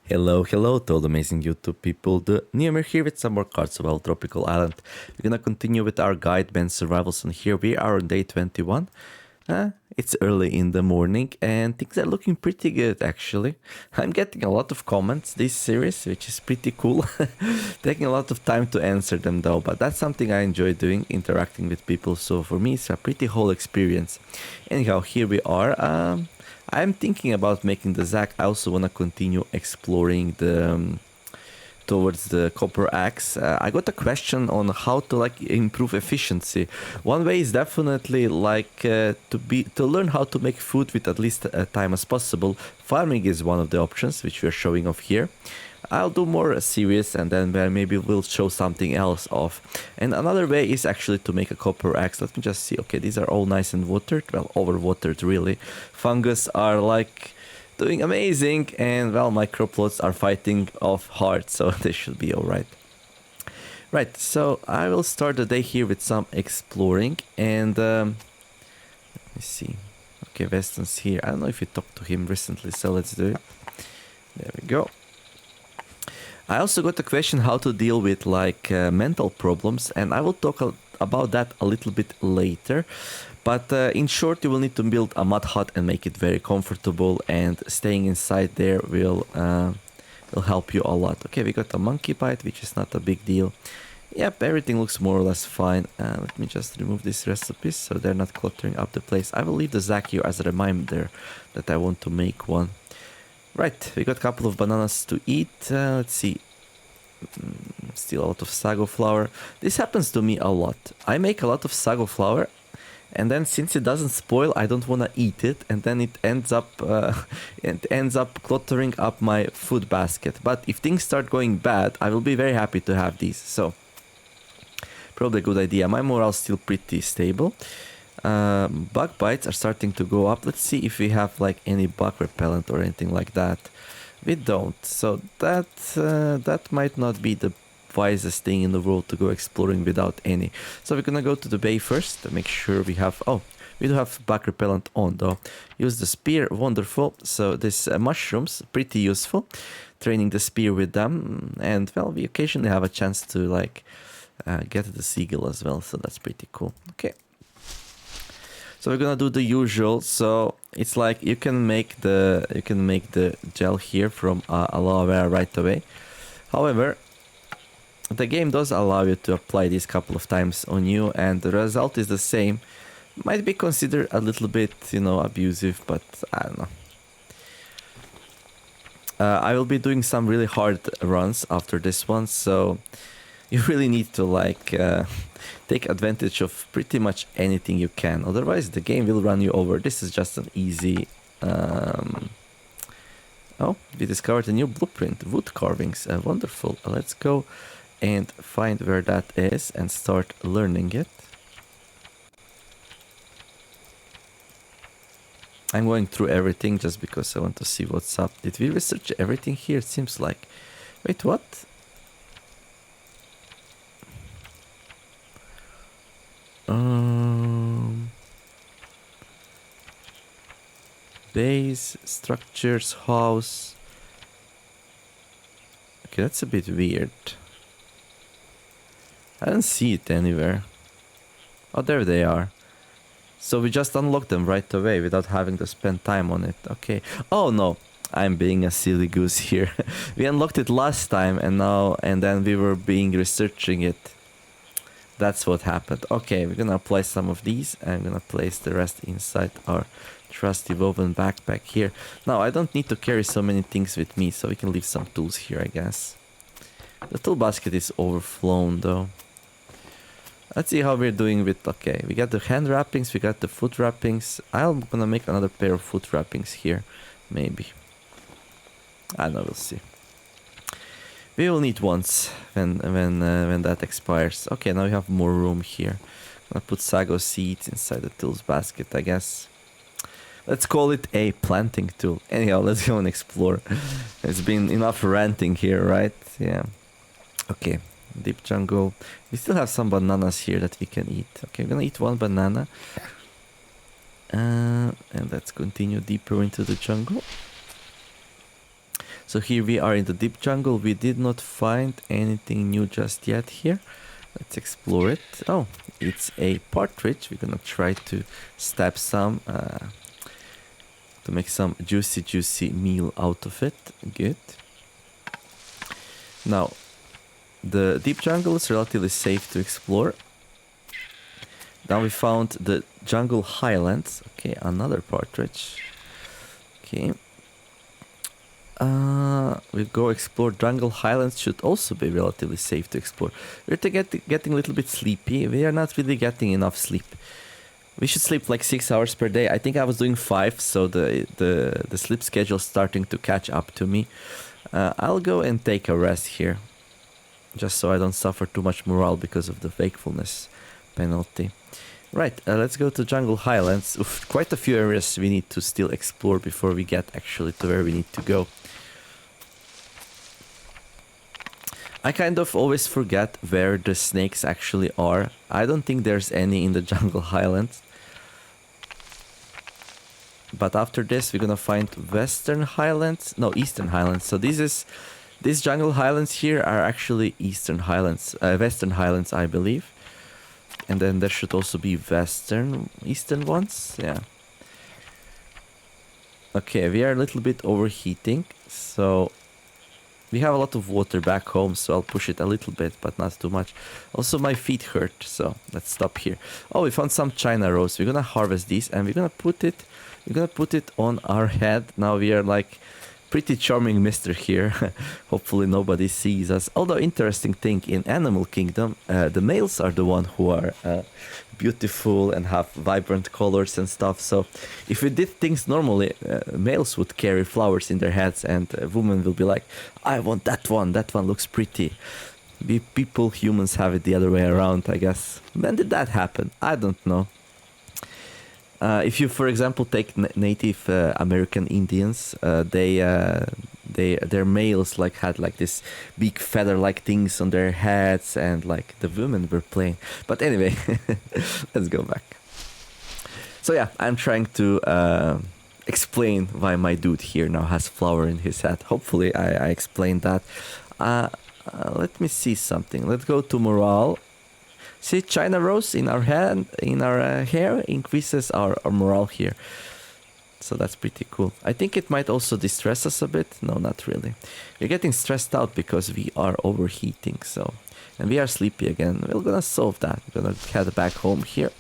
Hello to all the amazing YouTube people. The Neomir here with some more cards about Tropical Island. We're gonna continue with our guide band survivals, and here we are on day 21. It's early in the morning and things are looking pretty good actually. I'm getting a lot of comments this series, which is pretty cool. Taking a lot of time to answer them though, but that's something I enjoy doing, interacting with people, so for me it's a pretty whole experience. Anyhow, here we are. I'm thinking about making the Zac. I also want to continue exploring the towards the copper axe. I got a question on how to improve efficiency. One way is definitely to learn how to make food with at least time as possible. Farming is one of the options which we are showing off here. I'll do more serious and then maybe we'll show something else off. And another way is actually to make a copper axe. Let me just see. Okay, these are all nice and watered. Well, over watered really. Fungus are doing amazing, and well, my crop plots are fighting off hard, so they should be alright. Right, so I will start the day here with some exploring, and let me see. Okay, Weston's here. I don't know if you talked to him recently, so let's do it. There we go. I also got a question how to deal with mental problems, and I will talk about that a little bit later. But in short, you will need to build a mud hut and make it very comfortable, and staying inside there will help you a lot. Okay, we got a monkey bite, which is not a big deal. Yep, everything looks more or less fine. Let me just remove these recipes so they're not cluttering up the place. I will leave the Zac here as a reminder that I want to make one. Right, we got a couple of bananas to eat. Let's see. Still a lot of sago flour. This happens to me a lot. I make a lot of sago flour, and then since it doesn't spoil, I don't want to eat it, and then it ends up cluttering up my food basket. But if things start going bad, I will be very happy to have these. So probably a good idea. My morale's still pretty stable. Bug bites are starting to go up. Let's see if we have any bug repellent or anything like that. We don't, so that might not be the wisest thing in the world to go exploring without any. So we're gonna go to the bay first to make sure we have... Oh, we do have bug repellent on though. Use the spear, wonderful. So this mushrooms, pretty useful. Training the spear with them, and well, we occasionally have a chance to get the seagull as well, so that's pretty cool. Okay. So we're gonna do the usual. So it's you can make the gel here from aloe vera right away. However, the game does allow you to apply this couple of times on you, and the result is the same. Might be considered a little bit, abusive, but I don't know. I will be doing some really hard runs after this one, so you really need to take advantage of pretty much anything you can. Otherwise, the game will run you over. This is just an easy... Oh, we discovered a new blueprint. Wood carvings. Wonderful. Let's go and find where that is and start learning it. I'm going through everything just because I want to see what's up. Did we research everything here? It seems like... Wait, what? Base, structures, house. Okay, that's a bit weird. I don't see it anywhere. Oh, there they are. So we just unlocked them right away without having to spend time on it. Okay. Oh no, I'm being a silly goose here. We unlocked it last time and then we were researching it. That's what happened. Okay, we're gonna apply some of these. I'm gonna place the rest inside our trusty woven backpack here. Now, I don't need to carry so many things with me, so we can leave some tools here, I guess. The tool basket is overflown, though. Let's see how we're doing with... Okay, we got the hand wrappings, we got the foot wrappings. I'm gonna make another pair of foot wrappings here, maybe. I don't know, we'll see. We will need once when that expires. Okay, now we have more room here. I'm gonna put sago seeds inside the tools basket, I guess. Let's call it a planting tool. Anyhow, let's go and explore. It's been enough ranting here, right? Yeah. Okay, deep jungle. We still have some bananas here that we can eat. Okay, I'm gonna eat one banana. And let's continue deeper into the jungle. So here we are in the deep jungle. We did not find anything new just yet here. Let's explore it. Oh, it's a partridge. We're gonna try to stab some to make some juicy meal out of it. Good. Now, the deep jungle is relatively safe to explore. Now we found the jungle highlands. Okay, another partridge. Okay. We go explore jungle highlands. Should also be relatively safe to explore. We're getting a little bit sleepy. We are not really getting enough sleep. We should sleep like 6 hours per day. I think I was doing 5, so the sleep schedule is starting to catch up to me. I'll go and take a rest here, just so I don't suffer too much morale because of the wakefulness penalty. Right, let's go to jungle highlands. Oof, quite a few areas we need to still explore before we get actually to where we need to go. I kind of always forget where the snakes actually are. I don't think there's any in the jungle highlands. But after this, we're gonna find Eastern Highlands. So these jungle highlands here are actually Eastern Highlands, Western Highlands, I believe. And then there should also be Eastern ones, yeah. Okay, we are a little bit overheating, so we have a lot of water back home, so I'll push it a little bit, but not too much. Also, my feet hurt, so let's stop here. Oh, we found some China rose. We're gonna harvest these, and we're gonna put it on our head. Now we are like pretty charming mister here. Hopefully nobody sees us. Although interesting thing, in Animal Kingdom, the males are the one who are beautiful and have vibrant colors and stuff. So if we did things normally, males would carry flowers in their heads, and women will be like, I want that one looks pretty. We people, humans, have it the other way around, I guess. When did that happen? I don't know. If you, for example, take Native American Indians, their males like had like this big feather-like things on their heads, and like the women were plain. But anyway, let's go back. So yeah, I'm trying to explain why my dude here now has flower in his head. Hopefully, I explained that. Let me see something. Let's go to morale. See, China rose in our hand, in our hair, increases our morale here. So that's pretty cool. I think it might also distress us a bit. No, not really. We're getting stressed out because we are overheating. So, and we are sleepy again. We're gonna solve that. We're gonna head back home here.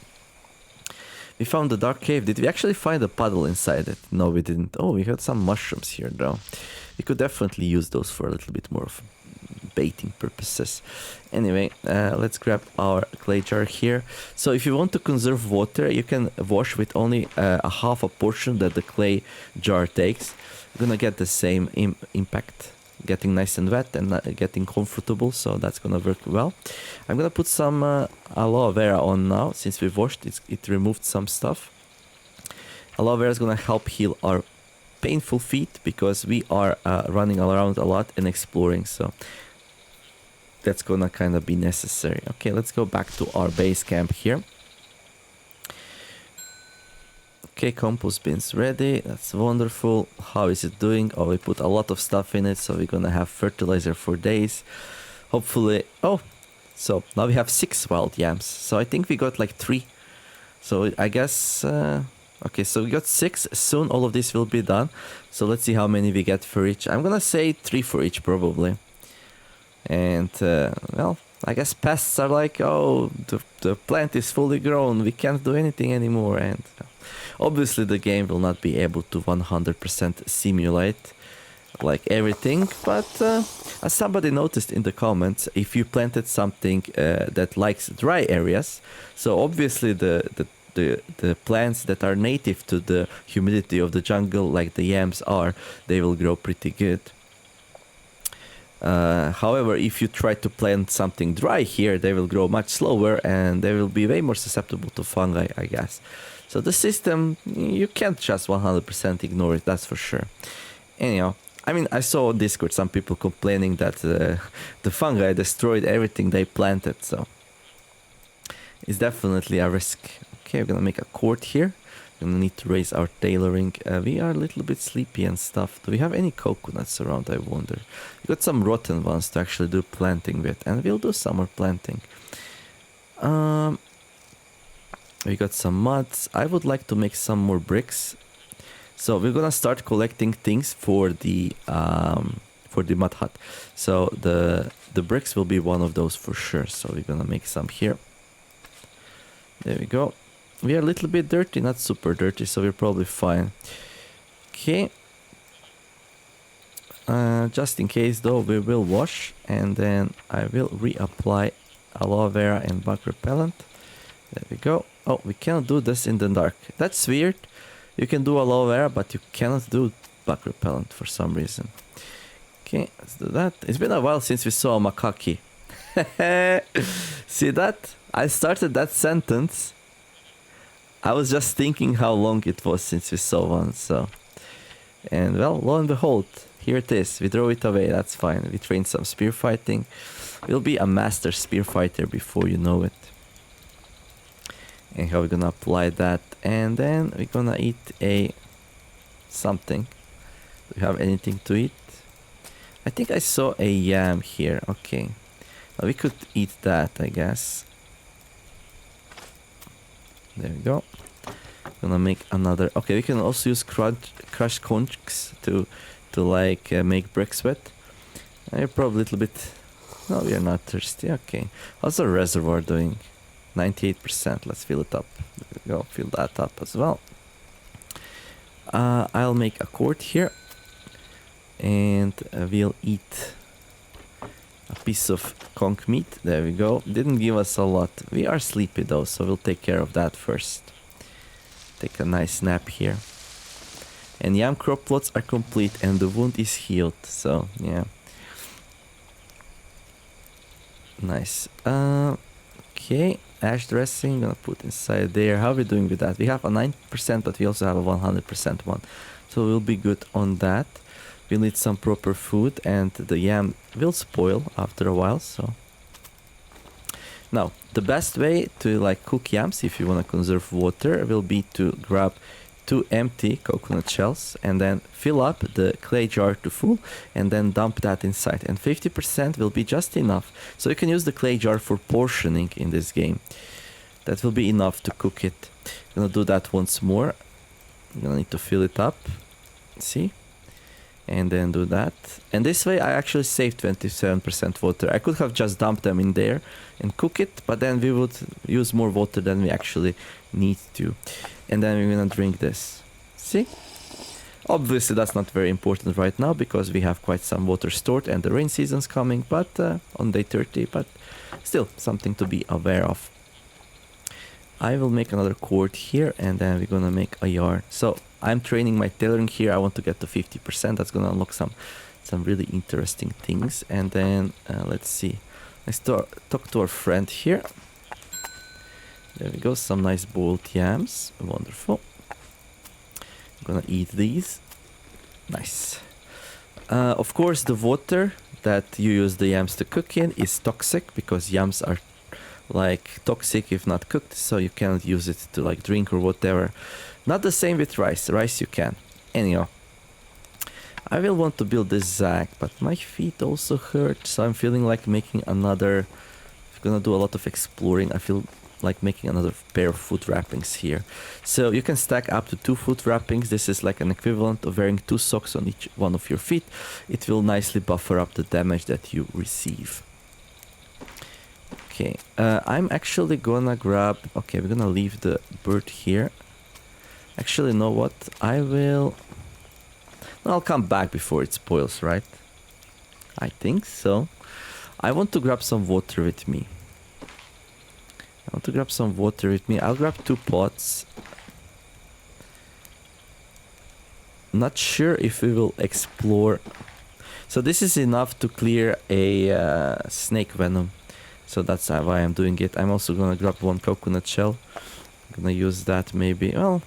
We found the dark cave. Did we actually find a puddle inside it? No, we didn't. Oh, we had some mushrooms here though. We could definitely use those for a little bit more of baiting purposes. Anyway, let's grab our clay jar here. So if you want to conserve water, you can wash with only a half a portion that the clay jar takes. You're gonna get the same impact, getting nice and wet and getting comfortable, so that's gonna work well. I'm gonna put some aloe vera on now, since we washed it. It removed some stuff. Aloe vera is gonna help heal our painful feet, because we are running around a lot and exploring, so that's gonna kind of be necessary. Okay, let's go back to our base camp here. Okay, compost bin's ready. That's wonderful. How is it doing? Oh, we put a lot of stuff in it, so we're gonna have fertilizer for days. Hopefully. Oh, so now we have 6 wild yams. So I think we got like 3. So I guess okay, so we got 6. Soon all of this will be done. So let's see how many we get for each. I'm gonna say 3 for each probably. And well, I guess pests are like, oh, the plant is fully grown, we can't do anything anymore. And obviously the game will not be able to 100% simulate like everything, but as somebody noticed in the comments, if you planted something that likes dry areas, so obviously the plants that are native to the humidity of the jungle, like the yams are, they will grow pretty good. However, if you try to plant something dry here, they will grow much slower, and they will be way more susceptible to fungi, I guess. So the system, you can't just 100% ignore it, that's for sure. Anyhow, I mean, I saw on Discord some people complaining that the fungi destroyed everything they planted, so it's definitely a risk. Okay, we're gonna make a court here. Gonna need to raise our tailoring. We are a little bit sleepy and stuff. Do we have any coconuts around, I wonder? We got some rotten ones to actually do planting with, and we'll do some more planting. We got some muds. I would like to make some more bricks. So we're gonna start collecting things for the mud hut. So the bricks will be one of those for sure. So we're gonna make some here. There we go. We are a little bit dirty, not super dirty, so we're probably fine. Okay. Just in case though, we will wash, and then I will reapply aloe vera and bug repellent. There we go. Oh, we cannot do this in the dark. That's weird. You can do aloe vera, but you cannot do bug repellent for some reason. Okay, let's do that. It's been a while since we saw a macaque. See that? I started that sentence. I was just thinking how long it was since we saw one, so... And well, lo and behold, here it is. We throw it away, that's fine. We train some spear fighting. We'll be a master spear fighter before you know it. And how we're gonna apply that, and then we're gonna eat a... something. Do we have anything to eat? I think I saw a yam here, okay. Well, we could eat that, I guess. There we go. Gonna make another. Okay, we can also use crushed conchs to like make bricks with. You're probably a little bit. No, we are not thirsty. Okay. How's the reservoir doing? 98%. Let's fill it up. There we go. Fill that up as well. I'll make a quart here, and we'll eat a piece of conch meat. There we go. Didn't give us a lot. We are sleepy though, so we'll take care of that first. Take a nice nap here. And yam crop plots are complete and the wound is healed. So yeah. Nice. Okay. Ash dressing. Gonna put inside there. How are we doing with that? We have a 9%, but we also have a 100% one. So we'll be good on that. We'll need some proper food, and the yam will spoil after a while, so... Now, the best way to like cook yams, if you want to conserve water, will be to grab 2 empty coconut shells and then fill up the clay jar to full and then dump that inside. And 50% will be just enough. So you can use the clay jar for portioning in this game. That will be enough to cook it. I'm gonna do that once more. I'm gonna need to fill it up. See? And then do that. And this way I actually saved 27% water. I could have just dumped them in there and cook it, but then we would use more water than we actually need to. And then we're gonna drink this. See? Obviously that's not very important right now because we have quite some water stored and the rain season's coming, but on day 30, but still something to be aware of. I will make another quart here, and then we're gonna make a yarn. So I'm training my tailoring here. I want to get to 50%. That's gonna unlock some really interesting things. And then let's see. Let's talk to our friend here. There we go. Some nice boiled yams. Wonderful. I'm gonna eat these. Nice. Of course, the water that you use the yams to cook in is toxic because yams are like toxic if not cooked, so you cannot use it to like drink or whatever. Not the same with rice. Rice you can. Anyhow, I will want to build this zag, but my feet also hurt, so I'm feeling like making another. If I'm gonna do a lot of exploring, I feel like making another pair of foot wrappings here. So you can stack up to 2 foot wrappings. This is like an equivalent of wearing 2 socks on each one of your feet. It will nicely buffer up the damage that you receive. Okay, I'm actually gonna grab... Okay, we're gonna leave the bird here. Actually, you know what? I'll come back before it spoils, right? I think so. I want to grab some water with me. I'll grab 2 pots. Not sure if we will explore. So this is enough to clear a snake venom. So that's why I'm doing it. I'm also gonna grab 1 coconut shell. I'm gonna use that maybe. Well,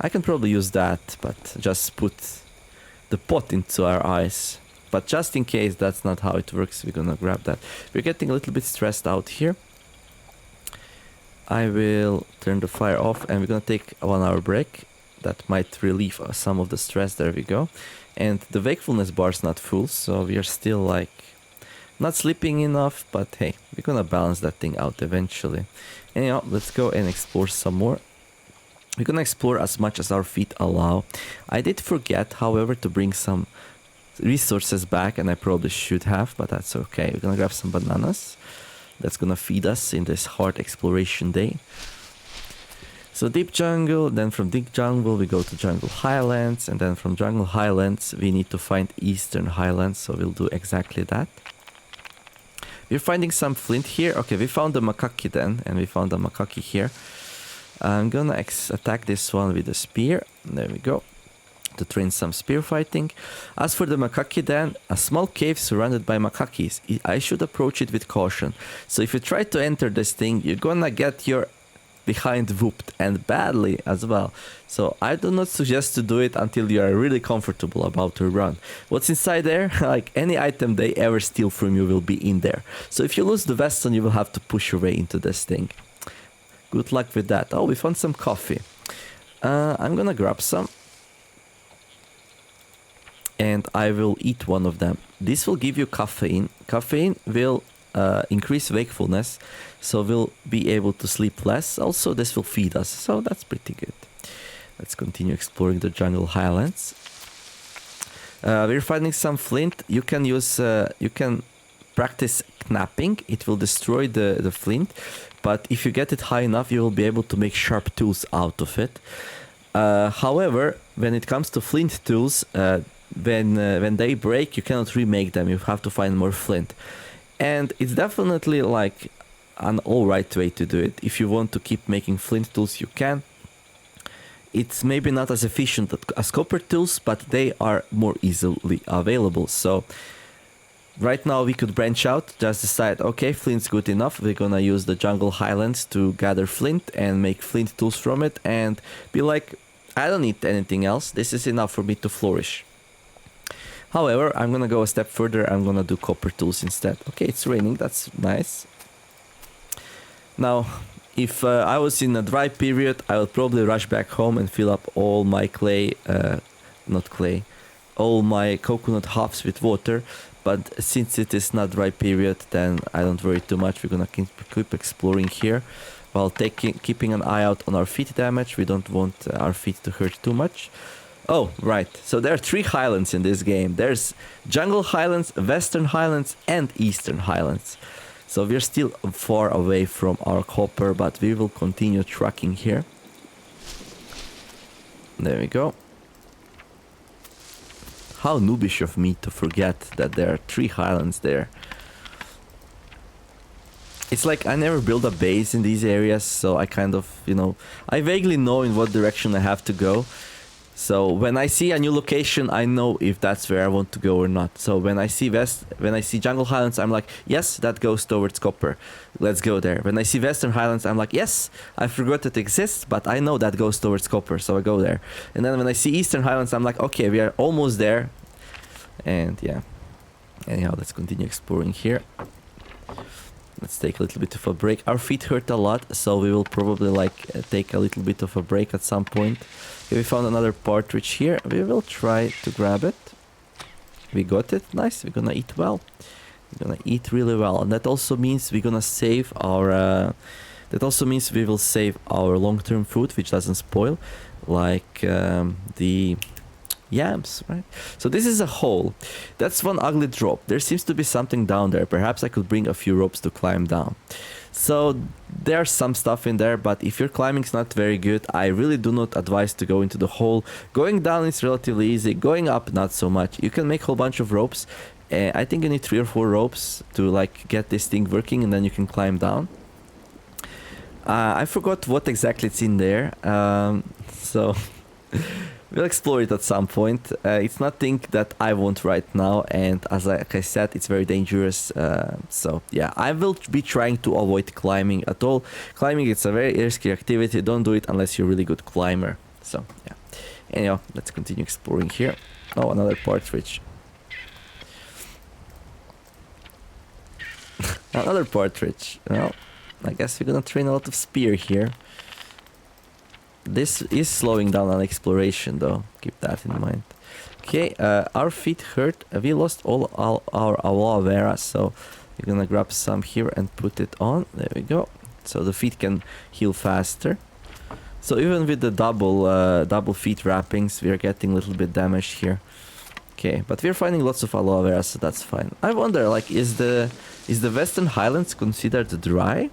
I can probably use that, but just put the pot into our eyes. But just in case that's not how it works, we're gonna grab that. We're getting a little bit stressed out here. I will turn the fire off and we're gonna take a 1 hour break. That might relieve some of the stress. There we go. And the wakefulness bar is not full, so we are still like not sleeping enough, but hey, we're gonna balance that thing out eventually. Anyhow, let's go and explore some more. We're gonna explore as much as our feet allow. I did forget, however, to bring some resources back, and I probably should have, but that's okay. We're gonna grab some bananas. That's gonna feed us in this hard exploration day. So deep jungle, then from deep jungle we go to jungle highlands, and then from jungle highlands we need to find eastern highlands, so we'll do exactly that. We're finding some flint here. Okay, we found the macaque then, and we found the macaque here. I'm gonna attack this one with a spear. There we go. To train some spear fighting. As for the macaque then, a small cave surrounded by macaques. I should approach it with caution. So if you try to enter this thing, you're gonna get your behind whooped, and badly as well. So I do not suggest to do it until you are really comfortable about to run. What's inside there? Like any item they ever steal from you will be in there. So if you lose the veston, you will have to push your way into this thing. Good luck with that. Oh, we found some coffee. I'm gonna grab some. And I will eat one of them. This will give you caffeine. Caffeine will increase wakefulness, so we'll be able to sleep less. Also, this will feed us, so that's pretty good. Let's continue exploring the jungle highlands. We're finding some flint. You can use, you can practice knapping. It will destroy the flint, but if you get it high enough, you will be able to make sharp tools out of it. However, when it comes to flint tools, when they break, you cannot remake them. You have to find more flint. And it's definitely like an alright way to do it. If you want to keep making flint tools, you can. It's maybe not as efficient as copper tools, but they are more easily available. So right now we could branch out, just decide, okay, flint's good enough. We're gonna use the jungle highlands to gather flint and make flint tools from it, and be like, I don't need anything else. This is enough for me to flourish. However, I'm gonna go a step further. I'm gonna do copper tools instead. Okay, it's raining. That's nice. Now, if I was in a dry period, I would probably rush back home and fill up all my all my coconut halves with water. But since it is not dry period, then I don't worry too much. We're gonna keep exploring here while keeping an eye out on our feet damage. We don't want our feet to hurt too much. Oh, right. So there are 3 highlands in this game. There's jungle highlands, western highlands, and eastern highlands. So we're still far away from our copper, but we will continue trucking here. There we go. How noobish of me to forget that there are 3 highlands there. It's like I never build a base in these areas, so I kind of, you know, I vaguely know in what direction I have to go. So when I see a new location, I know if that's where I want to go or not. So when I see jungle highlands, I'm like, yes, that goes towards copper. Let's go there. When I see western highlands, I'm like, yes, I forgot it exists, but I know that goes towards copper, so I go there. And then when I see eastern highlands, I'm like, okay, we are almost there. And yeah. Anyhow, let's continue exploring here. Let's take a little bit of a break. Our feet hurt a lot, so we will probably like take a little bit of a break at some point. Okay, we found another partridge here. We will try to grab it. We got it. Nice. We're gonna eat well. We're gonna eat really well, and that also means we're gonna save our. That also means we will save our long-term food, which doesn't spoil, like the yams, right? So this is a hole. That's one ugly drop. There seems to be something down there. Perhaps I could bring a few ropes to climb down. So there's some stuff in there, but if your climbing is not very good, I really do not advise to go into the hole. Going down is relatively easy. Going up, not so much. You can make a whole bunch of ropes. I think you need 3 or 4 ropes to like get this thing working, and then you can climb down. I forgot what exactly it's in there. So we'll explore it at some point. It's nothing that I want right now, and like I said, it's very dangerous. So yeah, I will be trying to avoid climbing at all. Climbing is a very risky activity. Don't do it unless you're a really good climber. So yeah. Anyhow, let's continue exploring here. Oh, another partridge. Another partridge. Well, I guess we're gonna train a lot of spear here. This is slowing down on exploration though, keep that in mind. Okay, our feet hurt. We lost all our aloe vera, so we're gonna grab some here and put it on. There we go. So the feet can heal faster. So even with the double feet wrappings, we are getting a little bit damaged here. Okay, but we're finding lots of aloe vera, so that's fine. I wonder, like, is the Western Highlands considered dry?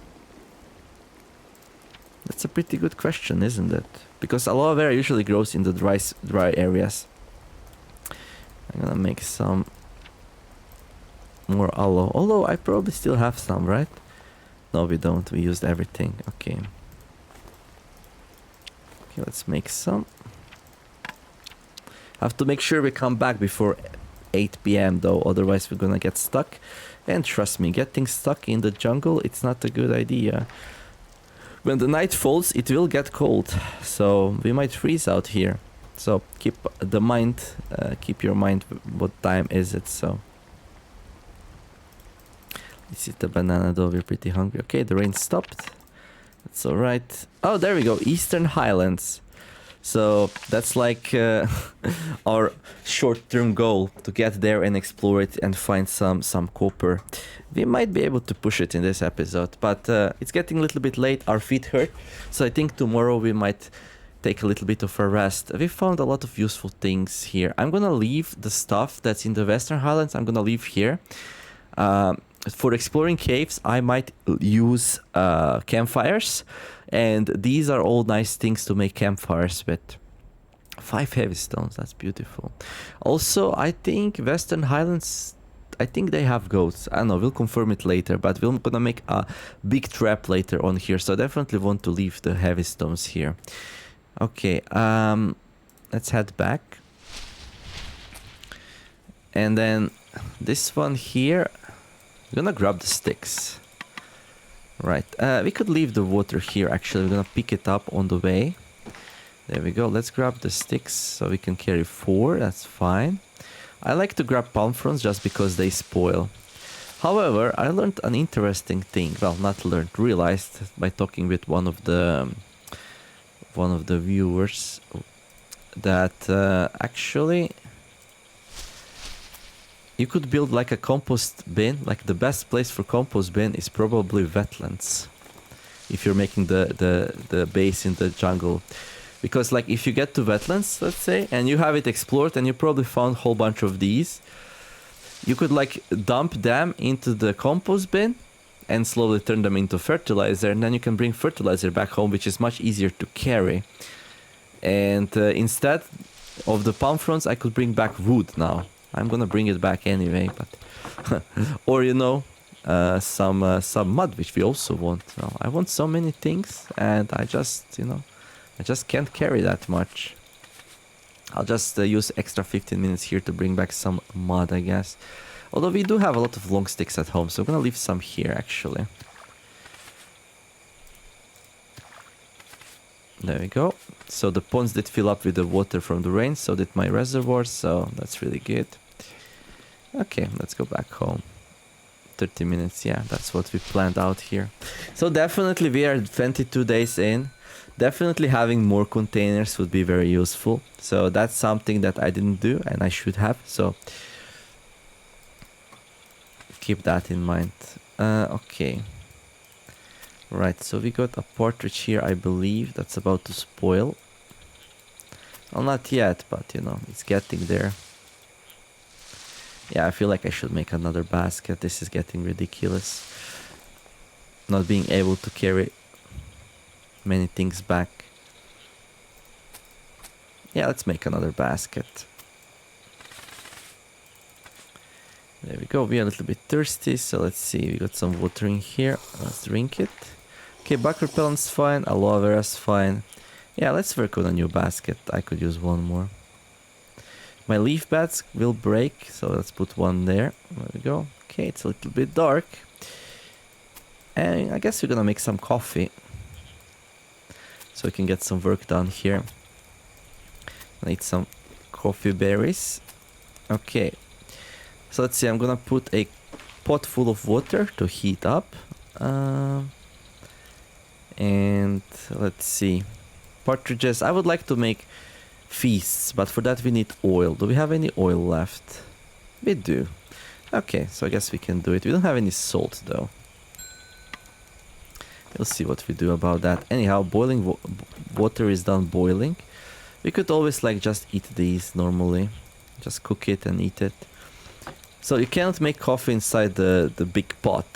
That's a pretty good question, isn't it? Because aloe vera usually grows in the dry areas. I'm gonna make some more aloe. Although I probably still have some, right? No, we don't. We used everything. Okay. Okay, let's make some. Have to make sure we come back before 8 p.m. though, otherwise we're gonna get stuck. And trust me, getting stuck in the jungle, it's not a good idea. When the night falls, it will get cold, so we might freeze out here. So keep your mind, what time is it, so. Let's eat the banana though, we're pretty hungry. Okay, the rain stopped. That's alright. Oh, there we go, Eastern Highlands. So that's like our short-term goal, to get there and explore it and find some copper. We might be able to push it in this episode, but it's getting a little bit late. Our feet hurt, so I think tomorrow we might take a little bit of a rest. We found a lot of useful things here. I'm gonna leave the stuff that's in the Western Highlands. I'm gonna leave here. For exploring caves, I might use campfires. And these are all nice things to make campfires with. 5 heavy stones, that's beautiful. Also, I think Western Highlands, I think they have goats. I don't know, we'll confirm it later, but we're gonna make a big trap later on here. So I definitely want to leave the heavy stones here. Okay, let's head back. And then this one here, I'm gonna grab the sticks. Right, we could leave the water here actually. We're gonna pick it up on the way. There we go. Let's grab the sticks so we can carry 4. That's fine. I like to grab palm fronds just because they spoil. However, I learned an interesting thing. Well, not learned, realized by talking with one of the viewers that actually you could build like a compost bin. Like the best place for compost bin is probably wetlands. If you're making the base in the jungle. Because like if you get to wetlands, let's say, and you have it explored and you probably found a whole bunch of these, you could like dump them into the compost bin and slowly turn them into fertilizer, and then you can bring fertilizer back home, which is much easier to carry. And instead of the palm fronds, I could bring back wood now. I'm gonna bring it back anyway, but or you know, some mud, which we also want. Now, I want so many things, and I just can't carry that much. I'll just use extra 15 minutes here to bring back some mud, I guess. Although we do have a lot of long sticks at home, so I'm gonna leave some here actually. There we go. So the ponds did fill up with the water from the rain, so did my reservoirs, so that's really good. Okay, let's go back home. 30 minutes, yeah, that's what we planned out here. So definitely we are 22 days in. Definitely having more containers would be very useful. So that's something that I didn't do and I should have, so keep that in mind. Okay. Right, so we got a partridge here, I believe, that's about to spoil. Well, not yet, but you know, it's getting there. Yeah, I feel like I should make another basket. This is getting ridiculous. Not being able to carry many things back. Yeah, let's make another basket. There we go. We are a little bit thirsty, so let's see. We got some water in here. Let's drink it. Okay, bug repellent's fine. Aloe vera's fine. Yeah, let's work on a new basket. I could use one more. My leaf beds will break, so let's put one there. There we go. Okay, it's a little bit dark. And I guess we're gonna make some coffee. So we can get some work done here. I need some coffee berries. Okay. So let's see, I'm gonna put a pot full of water to heat up. And let's see. Partridges. I would like to make feasts, but for that we need oil. Do we have any oil left? We do. Okay, so I guess we can do it. We don't have any salt though. We'll see what we do about that. Anyhow, boiling water is done boiling. We could always like just eat these normally. Just cook it and eat it. So you cannot make coffee inside the big pot.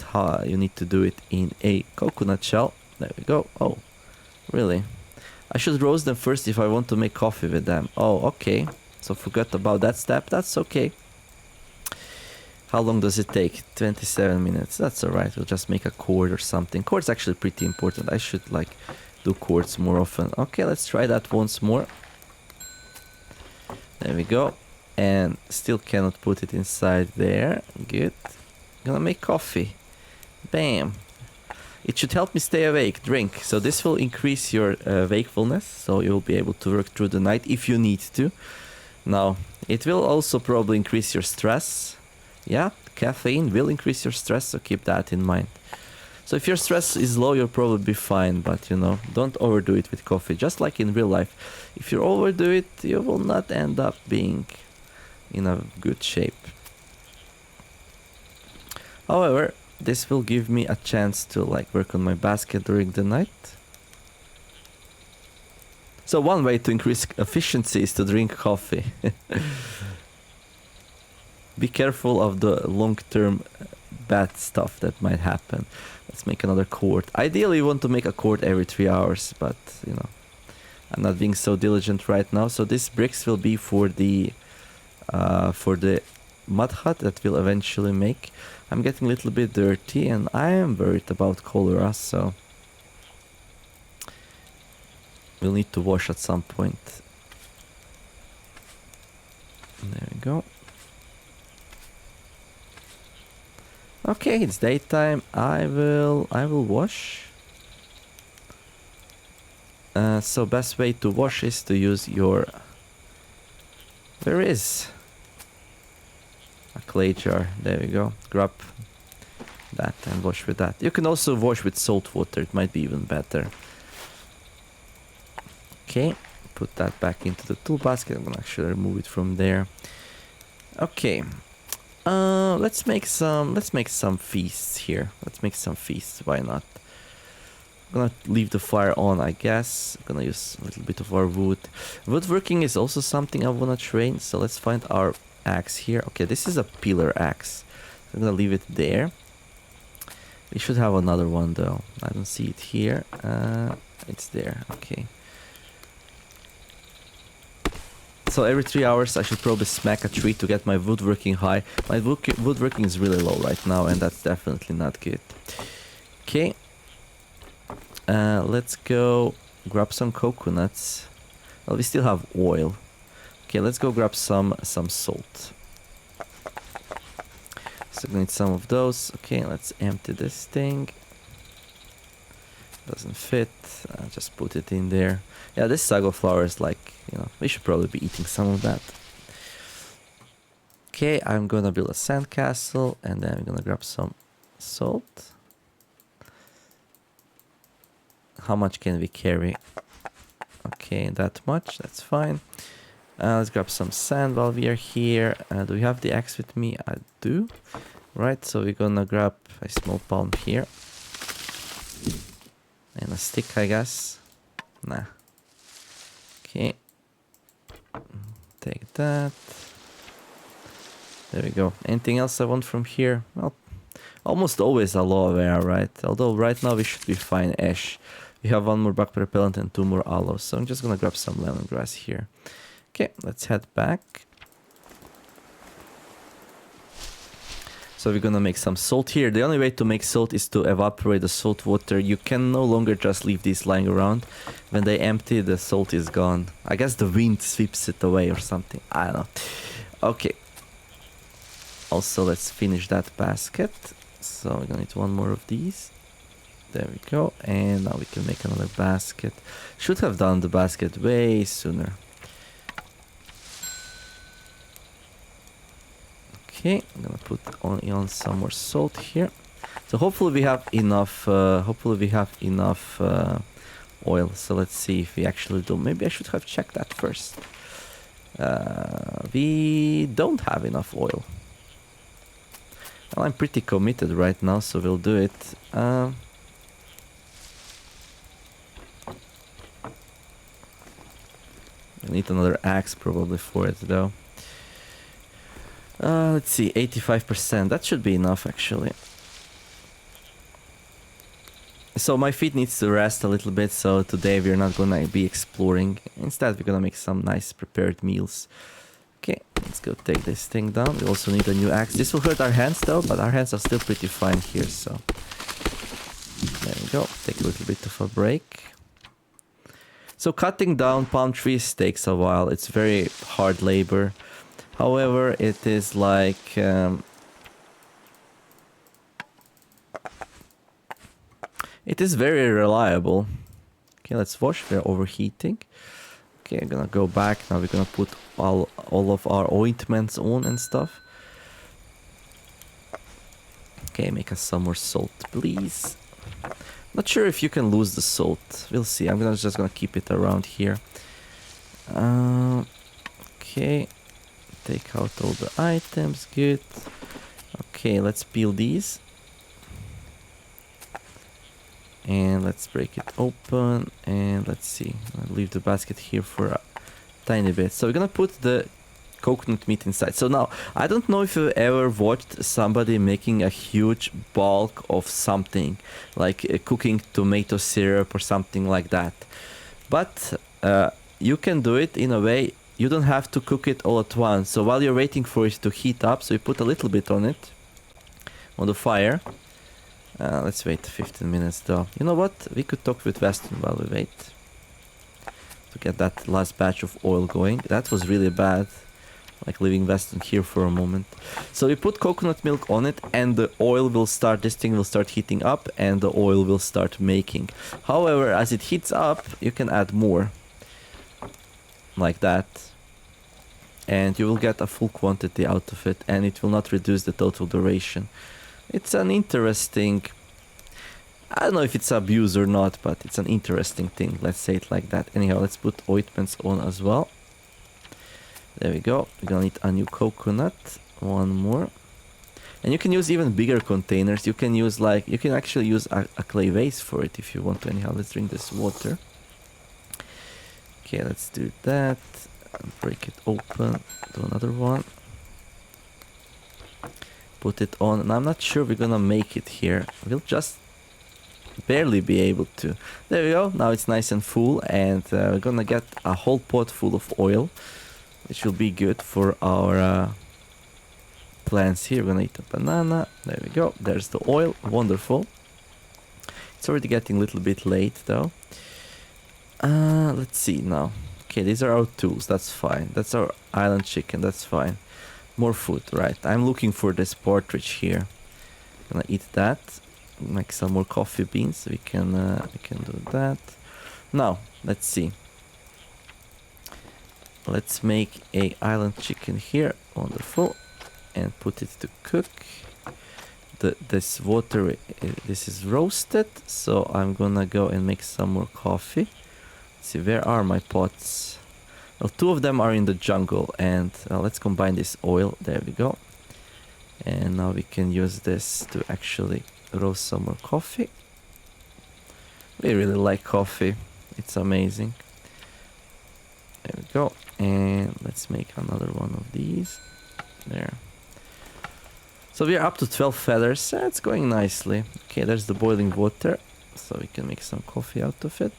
You need to do it in a coconut shell. There we go. Oh, really? I should roast them first if I want to make coffee with them. Oh, okay. So forgot about that step. That's okay. How long does it take? 27 minutes. That's alright. We'll just make a cord or something. Cord's actually pretty important. I should like do cords more often. Okay, let's try that once more. There we go. And still cannot put it inside there. Good. Gonna make coffee. Bam. It should help me stay awake. Drink. So this will increase your wakefulness. So you'll be able to work through the night if you need to. Now, it will also probably increase your stress. Yeah, caffeine will increase your stress, so keep that in mind. So if your stress is low, you'll probably be fine, but you know, don't overdo it with coffee, just like in real life. If you overdo it, you will not end up being in a good shape. However, this will give me a chance to like work on my basket during the night. So one way to increase efficiency is to drink coffee. Be careful of the long-term bad stuff that might happen. Let's make another cord. Ideally, you want to make a cord every 3 hours, but you know, I'm not being so diligent right now. So these bricks will be for the mud hut that we'll eventually make. I'm getting a little bit dirty, and I am worried about cholera, so we'll need to wash at some point. There we go. Okay, it's daytime. I will wash. So best way to wash is to use your... There is a clay jar. There we go. Grab that and wash with that. You can also wash with salt water. It might be even better. Okay, put that back into the tool basket. I'm gonna actually remove it from there. Okay. Let's make some feasts here. Let's make some feasts. Why not? I'm gonna leave the fire on, I guess. I'm gonna use a little bit of our wood. Woodworking is also something I wanna train. So let's find our axe here. Okay, this is a pillar axe. I'm gonna leave it there. We should have another one though. I don't see it here. It's there. Okay. So every 3 hours I should probably smack a tree to get my woodworking high. My woodworking is really low right now, and that's definitely not good. Okay. Let's go grab some coconuts. Well, we still have oil. Okay, let's go grab some salt. So we need some of those. Okay, let's empty this thing. Doesn't fit. Just put it in there. Yeah, this sago flour is like, you know, we should probably be eating some of that. Okay, I'm gonna build a sandcastle, and then I'm gonna grab some salt. How much can we carry? Okay, that much. That's fine. Let's grab some sand while we are here. Do we have the axe with me? I do. Right, so we're gonna grab a small palm here. And a stick, I guess. Nah. Okay. Take that. There we go. Anything else I want from here? Well, almost always aloe vera, right? Although right now we should be fine. Ash. We have 1 more bug repellent and 2 more aloe. So I'm just gonna grab some lemongrass here. Okay, let's head back. So we're gonna make some salt here. The only way to make salt is to evaporate the salt water. You can no longer just leave these lying around. When they empty, the salt is gone. I guess the wind sweeps it away or something. I don't know. Okay. Also, let's finish that basket. So we're gonna need 1 more of these. There we go. And now we can make another basket. Should have done the basket way sooner. Okay, I'm gonna put on some more salt here. So hopefully we have enough. Oil. So let's see if we actually do. Maybe I should have checked that first. We don't have enough oil. Well, I'm pretty committed right now, so we'll do it. I need another axe probably for it though. Let's see, 85%. That should be enough actually. So my feet needs to rest a little bit, so today we're not gonna be exploring. Instead, we're gonna make some nice prepared meals. Okay, let's go take this thing down. We also need a new axe. This will hurt our hands though, but our hands are still pretty fine here, so... There we go. Take a little bit of a break. So cutting down palm trees takes a while. It's very hard labor. However, it is like... it is very reliable. Okay, let's wash. We're overheating. Okay, I'm gonna go back. Now we're gonna put all of our ointments on and stuff. Okay, make us some more salt, please. Not sure if you can lose the salt. We'll see. I'm just gonna keep it around here. Okay. Take out all the items. Good. Okay, let's peel these. And let's break it open. And let's see. I'll leave the basket here for a tiny bit. So we're gonna put the coconut meat inside. So now, I don't know if you've ever watched somebody making a huge bulk of something, like cooking tomato syrup or something like that. But you can do it in a way, you don't have to cook it all at once. So while you're waiting for it to heat up, so you put a little bit on it, on the fire. Let's wait 15 minutes though. You know what? We could talk with Weston while we wait. To get that last batch of oil going. That was really bad. Like leaving Weston here for a moment. So we put coconut milk on it and the oil will start, this thing will start heating up and the oil will start making. However, as it heats up, you can add more. Like that. And you will get a full quantity out of it and it will not reduce the total duration. It's an interesting... I don't know if it's abuse or not, but it's an interesting thing. Let's say it like that. Anyhow, let's put ointments on as well. There we go. We're gonna need a new coconut. One more. And you can use even bigger containers. You can use like... You can actually use a clay vase for it if you want to. Anyhow, let's drink this water. Okay, let's do that. Break it open. Do another one. Put it on. And I'm not sure we're gonna make it here. We'll just barely be able to. There we go. Now it's nice and full. And we're gonna get a whole pot full of oil. Which will be good for our plants here. We're gonna eat a banana. There we go. There's the oil. Wonderful. It's already getting a little bit late though. Let's see now. Okay, these are our tools. That's fine. That's our island chicken. That's fine. More food, right? I'm looking for this partridge here. Gonna eat that. Make some more coffee beans. We can do that. Now, let's see. Let's make a island chicken here. Wonderful. And put it to cook. This water, this is roasted. So I'm gonna go and make some more coffee. Let's see, where are my pots? Well, two of them are in the jungle. And let's combine this oil. There we go. And now we can use this to actually roast some more coffee. We really like coffee. It's amazing. There we go. And let's make another one of these. There. So we are up to 12 feathers. It's going nicely. Okay, there's the boiling water. So we can make some coffee out of it.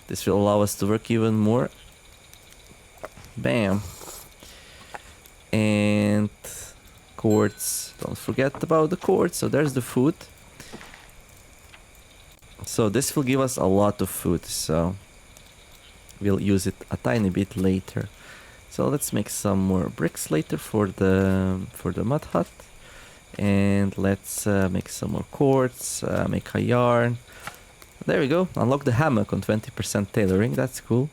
This will allow us to work even more. Bam. And quartz. Don't forget about the quartz. So there's the food. So this will give us a lot of food. So we'll use it a tiny bit later. So let's make some more bricks later for the mud hut. And let's make some more quartz, make a yarn. There we go. Unlock the hammock on 20% tailoring. That's cool.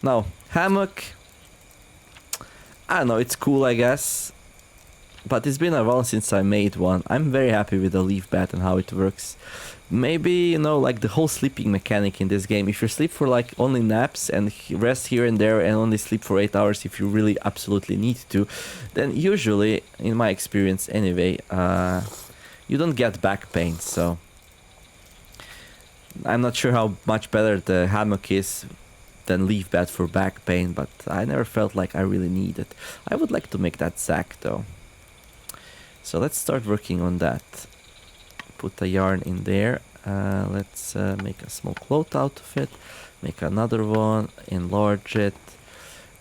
Now, hammock. I don't know, it's cool, I guess. but it's been a while since I made one. I'm very happy with the leaf bed and how it works. Maybe, you know, like the whole sleeping mechanic in this game. If you sleep for like only naps and rest here and there and only sleep for 8 hours if you really absolutely need to, then usually, in my experience anyway, you don't get back pain. So I'm not sure how much better the hammock is than leaf bed for back pain, but I never felt like I really need it. I would like to make that sack though. So let's start working on that. Put a yarn in there. Let's make a small cloth out of it. Make another one. Enlarge it.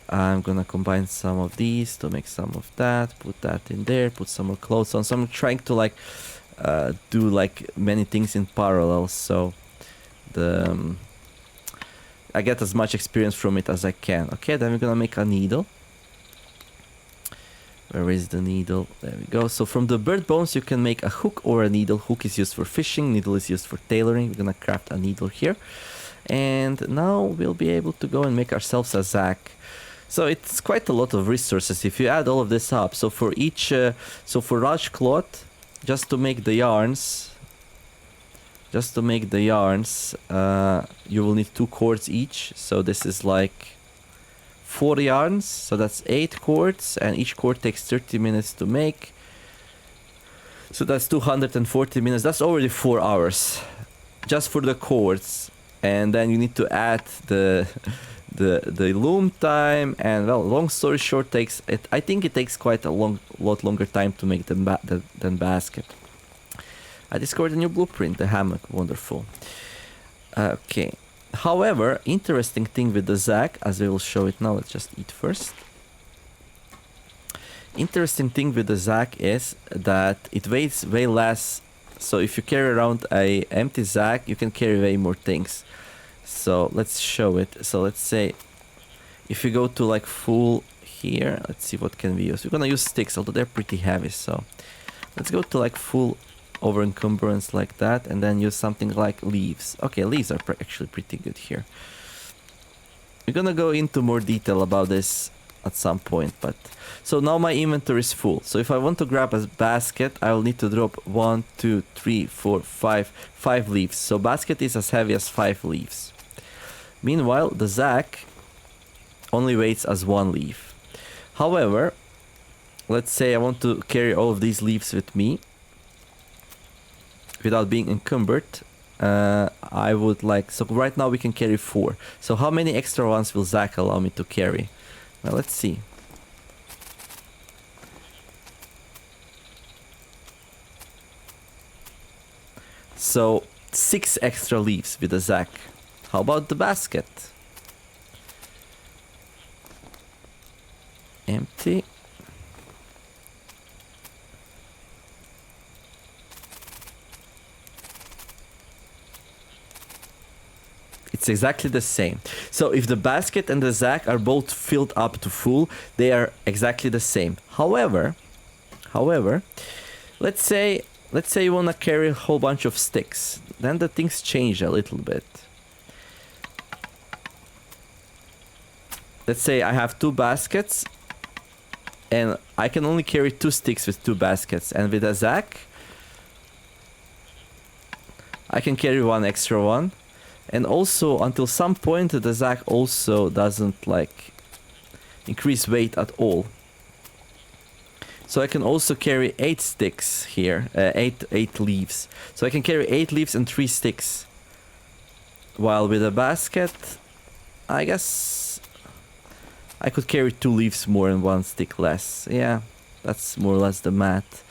I'm gonna combine some of these to make some of that. Put that in there. Put some more clothes on. So I'm trying to like do like many things in parallel. So the I get as much experience from it as I can. Okay, then we're gonna make a needle. Where is the needle? There we go. So from the bird bones you can make a hook or a needle. Hook is used for fishing, needle is used for tailoring. We're gonna craft a needle here. And now we'll be able to go and make ourselves a sack. So it's quite a lot of resources if you add all of this up. So for each, so for large cloth, just to make the yarns, you will need 2 cords each. So this is like 4 yarns, so that's 8 cords, and each cord takes 30 minutes to make. So that's 240 minutes. That's already 4 hours just for the cords, and then you need to add the loom time. And well, long story short, I think it takes quite a lot longer time to make than basket. I discovered a new blueprint, the hammock. Wonderful. Okay. However, interesting thing with the sack, as we will show it now, let's just eat first. Interesting thing with the sack is that it weighs way less. So if you carry around a empty sack, you can carry way more things. So let's show it. So let's say if you go to like full here, let's see what can we use. We're gonna use sticks, although they're pretty heavy. So let's go to like full over encumbrance like that, and then use something like leaves. Okay, leaves are actually pretty good here. We're gonna go into more detail about this at some point, but so now my inventory is full. So if I want to grab a basket, I will need to drop 1, 2, 3, 4, 5 leaves. So basket is as heavy as 5 leaves. Meanwhile, the sack only weighs as 1 leaf. However, let's say I want to carry all of these leaves with me without being encumbered. I would like, so right now we can carry 4. So how many extra ones will Zach allow me to carry? Well, let's see. So 6 extra leaves with a Zach. How about the basket? Empty. It's exactly the same. So if the basket and the sack are both filled up to full, they are exactly the same. However, let's say you wanna carry a whole bunch of sticks. Then the things change a little bit. Let's say I have 2 baskets and I can only carry 2 sticks with 2 baskets, and with a sack I can carry 1 extra one. And also, until some point, the sack also doesn't like increase weight at all. So I can also carry 8 sticks here, 8 leaves. So I can carry 8 leaves and 3 sticks. While with a basket, I guess I could carry 2 leaves more and 1 stick less. Yeah, that's more or less the math.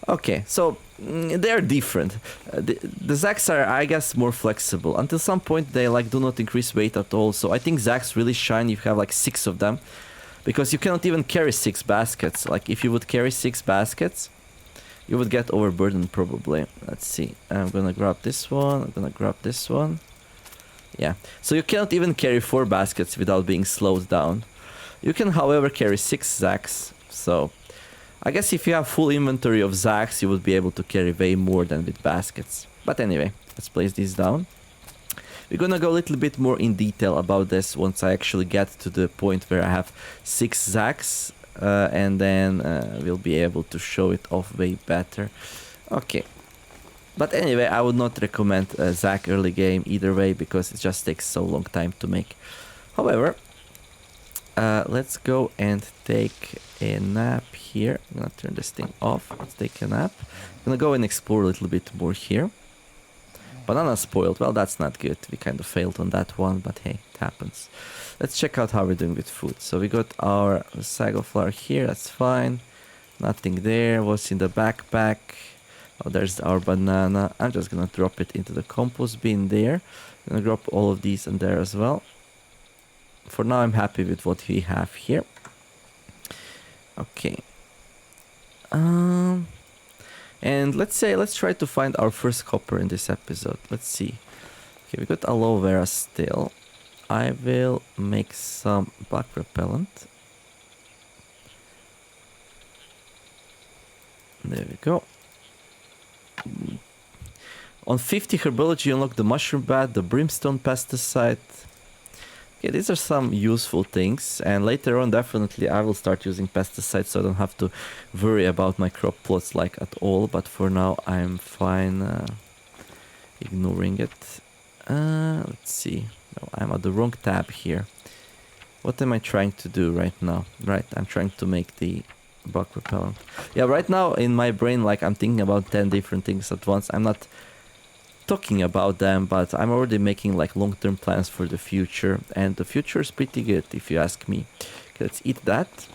Okay, so they're different. The sacks are, I guess, more flexible. Until some point, they like do not increase weight at all. So I think sacks really shine if you have like 6 of them, because you cannot even carry 6 baskets. Like if you would carry 6 baskets, you would get overburdened probably. Let's see. I'm gonna grab this one. I'm gonna grab this one. Yeah. So you cannot even carry 4 baskets without being slowed down. You can, however, carry 6 sacks. So I guess if you have full inventory of sacks, you would be able to carry way more than with baskets. But anyway, let's place these down. We're gonna go a little bit more in detail about this once I actually get to the point where I have 6 sacks. and then we'll be able to show it off way better. Okay. But anyway, I would not recommend Zack early game either way, because it just takes so long time to make. However, let's go and take a nap here. I'm gonna turn this thing off. Let's take a nap. I'm gonna go and explore a little bit more here. Banana spoiled. Well, that's not good. We kind of failed on that one, but hey, it happens. Let's check out how we're doing with food. So we got our sago flour here. That's fine. Nothing there. What's in the backpack? Oh, there's our banana. I'm just gonna drop it into the compost bin there. I'm gonna drop all of these in there as well. For now, I'm happy with what we have here. Okay. And let's try to find our first copper in this episode. Let's see. Okay, we got aloe vera still. I will make some bug repellent. There we go. On 50 herbology, you unlock the mushroom bat, the brimstone pesticide. Okay, these are some useful things, and later on definitely I will start using pesticides so I don't have to worry about my crop plots like at all, but for now I'm fine ignoring it. Let's see. No, I'm at the wrong tab here. What am I trying to do right now? Right, I'm trying to make the bug repellent. Yeah, right now in my brain, like, I'm thinking about 10 different things at once. I'm not talking about them, but I'm already making like long-term plans for the future, and the future is pretty good if you ask me. Okay, let's eat that.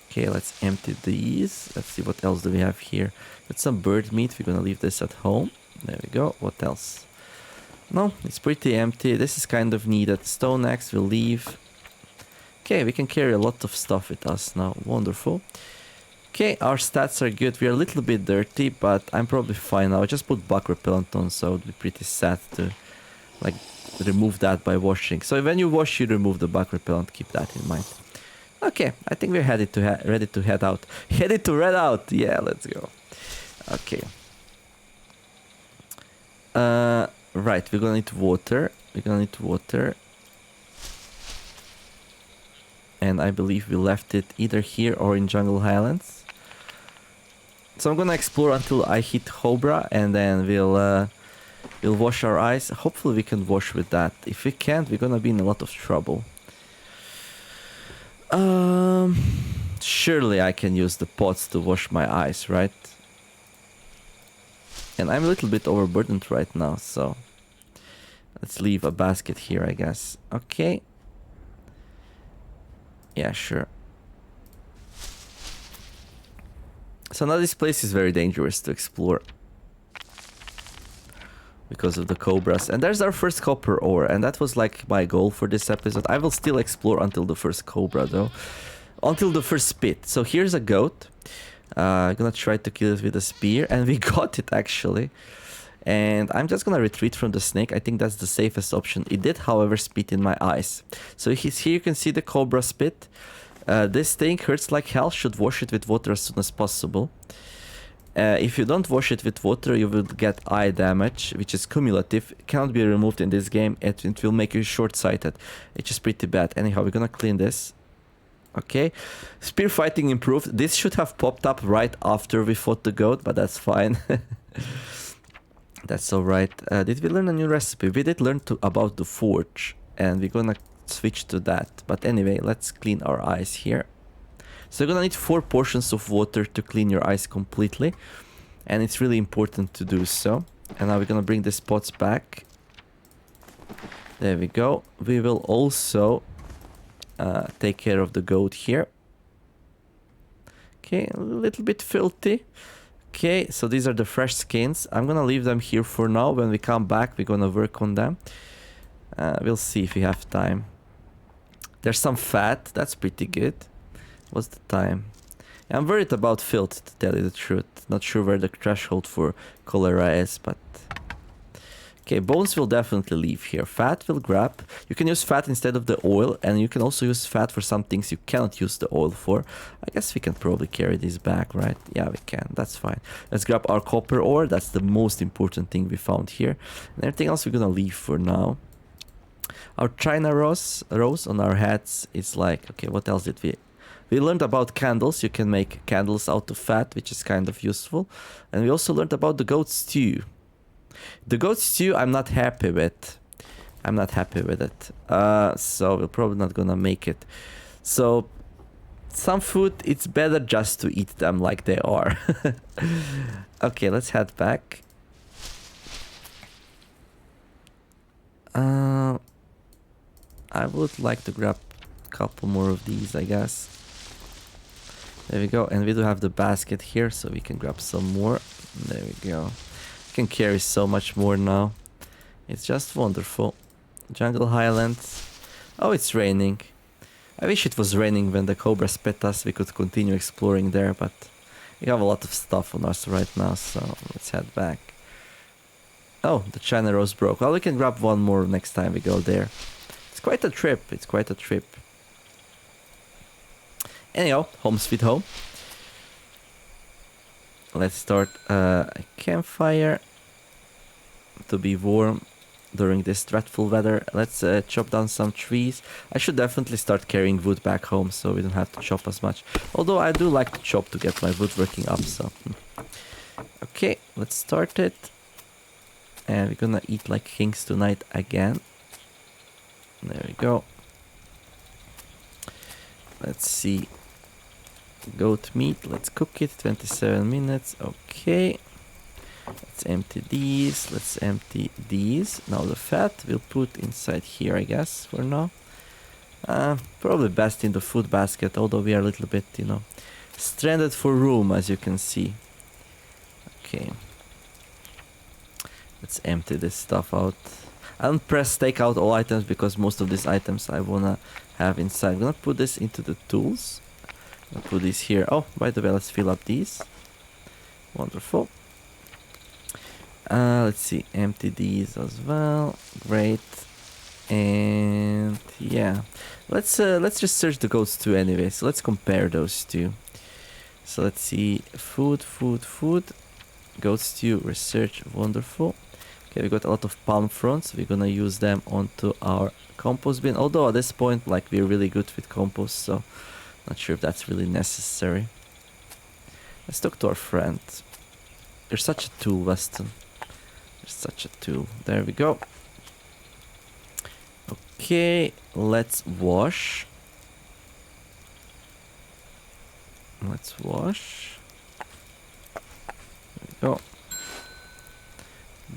Okay, let's empty these. Let's see what else do we have here. That's some bird meat. We're gonna leave this at home. There we go. What else? No, it's pretty empty. This is kind of needed. Stone axe we'll leave. Okay, we can carry a lot of stuff with us now. Wonderful. Okay, our stats are good. We are a little bit dirty, but I'm probably fine now. I just put bug repellent on, so it would be pretty sad to like remove that by washing. So when you wash, you remove the bug repellent. Keep that in mind. Okay, I think we're ready to head out. Headed to red out. Yeah, let's go. Okay. Right, we're gonna need water. And I believe we left it either here or in Jungle Highlands. So I'm gonna explore until I hit Cobra, and then we'll wash our eyes. Hopefully we can wash with that. If we can't, we're gonna be in a lot of trouble. Surely I can use the pots to wash my eyes, right? And I'm a little bit overburdened right now, so let's leave a basket here, I guess. Okay. Yeah, sure. So now this place is very dangerous to explore because of the cobras. And there's our first copper ore, and that was like my goal for this episode. I will still explore until the first cobra though. Until the first spit. So here's a goat. I'm gonna try to kill it with a spear, and we got it actually. And I'm just gonna retreat from the snake. I think that's the safest option. It did, however, spit in my eyes. So here you can see the cobra spit. This thing hurts like hell. Should wash it with water as soon as possible. If you don't wash it with water, you will get eye damage, which is cumulative. It cannot be removed in this game. It will make you short-sighted, which is pretty bad. Anyhow, we're gonna clean this. Okay, spear fighting improved. This should have popped up right after we fought the goat, but that's fine. That's alright. Did we learn a new recipe? We did learn about the forge, and we're gonna switch to that. But anyway, let's clean our eyes here. So you're gonna need 4 portions of water to clean your eyes completely, and it's really important to do so. And now we're gonna bring these pots back. There we go. We will also take care of the goat here. Okay, a little bit filthy. Okay, so these are the fresh skins. I'm gonna leave them here for now. When we come back, we're gonna work on them. We'll see if we have time. There's some fat. That's pretty good. What's the time? I'm worried about filth, to tell you the truth. Not sure where the threshold for cholera is, but... Okay, bones will definitely leave here. Fat will grab. You can use fat instead of the oil, and you can also use fat for some things you cannot use the oil for. I guess we can probably carry these back, right? Yeah, we can. That's fine. Let's grab our copper ore. That's the most important thing we found here. And everything else we're gonna leave for now. Our China rose on our heads is like... Okay, what else did we... We learned about candles. You can make candles out of fat, which is kind of useful. And we also learned about the goat stew. The goat stew, I'm not happy with. I'm not happy with it. So we're probably not gonna make it. So some food, it's better just to eat them like they are. Okay, let's head back. I would like to grab a couple more of these, I guess. There we go. And we do have the basket here, so we can grab some more. There we go. We can carry so much more now. It's just wonderful. Jungle highlands. Oh, it's raining. I wish it was raining when the cobras pet us. We could continue exploring there, but we have a lot of stuff on us right now, so let's head back. Oh, the China rose broke. Well, we can grab one more next time we go there. It's quite a trip. It's quite a trip. Anyhow, home sweet home. Let's start a campfire to be warm during this dreadful weather. Let's chop down some trees. I should definitely start carrying wood back home so we don't have to chop as much. Although I do like to chop to get my woodworking up, so... Okay, let's start it. And we're gonna eat like kings tonight again. There we go. Let's see. Goat meat, let's cook it. 27 minutes, okay. Let's empty these, let's empty these. Now the fat we'll put inside here, I guess, for now. Probably best in the food basket, although we are a little bit, you know, stranded for room, as you can see. Okay. Let's empty this stuff out. I don't press take out all items because most of these items I wanna have inside. I'm gonna put this into the tools. I'll put these here. Oh, by the way, let's fill up these. Wonderful. Let's see, empty these as well. Great. And yeah, let's just search the goats too anyway. So let's compare those two. So let's see, food. Goat stew, research, wonderful. Okay, we got a lot of palm fronds. We're gonna use them onto our compost bin. Although at this point, like, we're really good with compost, so not sure if that's really necessary. Let's talk to our friend. You're such a tool, Weston. You're such a tool. There we go. Okay, let's wash. Let's wash. There we go.